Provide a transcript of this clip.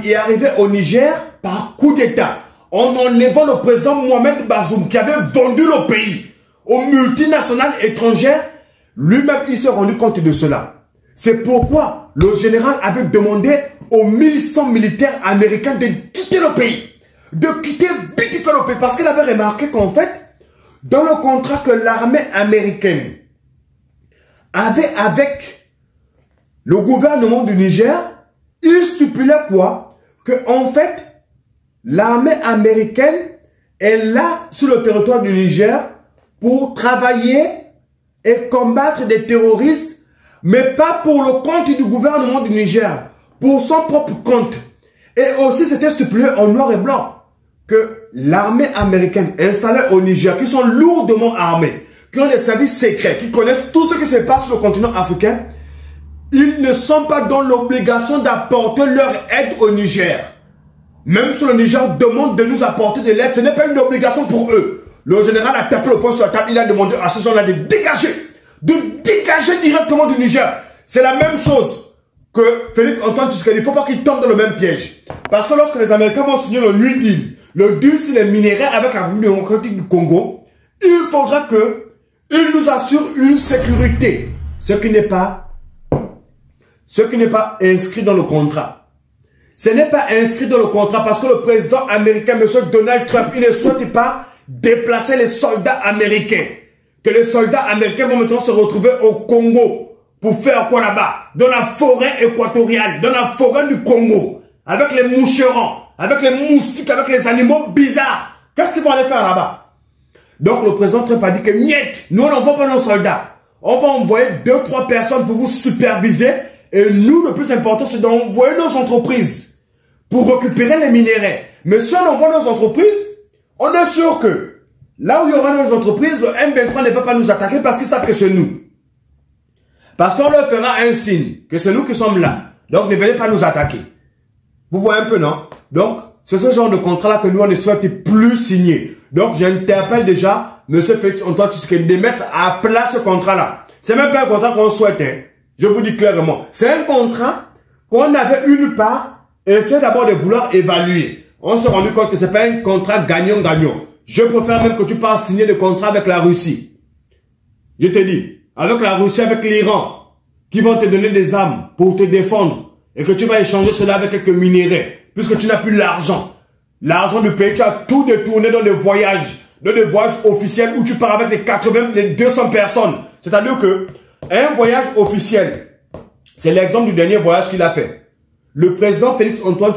est arrivé au Niger par coup d'État, en enlevant le président Mohamed Bazoum qui avait vendu le pays aux multinationales étrangères. Lui-même, il s'est rendu compte de cela. C'est pourquoi le général avait demandé aux 1100 militaires américains de quitter le pays. De quitter vite le pays. Parce qu'il avait remarqué qu'en fait, dans le contrat que l'armée américaine avait avec le gouvernement du Niger, il stipulait quoi? Que en fait, l'armée américaine est là sur le territoire du Niger pour travailler et combattre des terroristes, mais pas pour le compte du gouvernement du Niger, pour son propre compte. Et aussi, c'était stipulé en noir et blanc que l'armée américaine installée au Niger, qui sont lourdement armés, qui ont des services secrets, qui connaissent tout ce qui se passe sur le continent africain, ils ne sont pas dans l'obligation d'apporter leur aide au Niger. Même si le Niger demande de nous apporter de l'aide, ce n'est pas une obligation pour eux. Le général a tapé le poing sur la table, il a demandé à ces gens-là de dégager directement du Niger. C'est la même chose que Félix Antoine Tshisekedi. Il ne faut pas qu'il tombe dans le même piège. Parce que lorsque les Américains vont signer le New Deal, le deal sur les minéraux avec la République démocratique du Congo, il faudra qu'ils nous assurent une sécurité. Ce qui n'est pas inscrit dans le contrat. Ce n'est pas inscrit dans le contrat parce que le président américain, M. Donald Trump, il ne souhaite pas déplacer les soldats américains. Que les soldats américains vont maintenant se retrouver au Congo pour faire quoi là-bas? Dans la forêt équatoriale, dans la forêt du Congo, avec les moucherons, avec les moustiques, avec les animaux bizarres. Qu'est-ce qu'ils vont aller faire là-bas? Donc le président Trump a dit que niet, nous on n'envoie pas nos soldats. On va envoyer 2-3 personnes pour vous superviser. Et nous, le plus important, c'est d'envoyer nos entreprises pour récupérer les minéraux. Mais si on envoie nos entreprises, on est sûr que là où il y aura nos entreprises, le M23 ne va pas nous attaquer parce qu'ils savent que c'est nous. Parce qu'on leur fera un signe que c'est nous qui sommes là. Donc ne venez pas nous attaquer. Vous voyez un peu, non? Donc, c'est ce genre de contrat-là que nous, on ne souhaite plus signer. Donc, j'interpelle déjà M. Félix Antoine Tshisekedi de mettre à plat ce contrat-là. C'est même pas un contrat qu'on souhaite, hein. Je vous dis clairement. C'est un contrat qu'on avait une part et c'est d'abord de vouloir évaluer. On s'est rendu compte que ce n'est pas un contrat gagnant-gagnant. Je préfère même que tu passes signer le contrat avec la Russie. Je te dis, avec la Russie, avec l'Iran, qui vont te donner des armes pour te défendre et que tu vas échanger cela avec quelques minéraux, puisque tu n'as plus l'argent. L'argent du pays, tu as tout détourné dans des voyages officiels où tu pars avec les 80, les 200 personnes. C'est-à-dire que un voyage officiel, c'est l'exemple du dernier voyage qu'il a fait. Le président Félix Antoine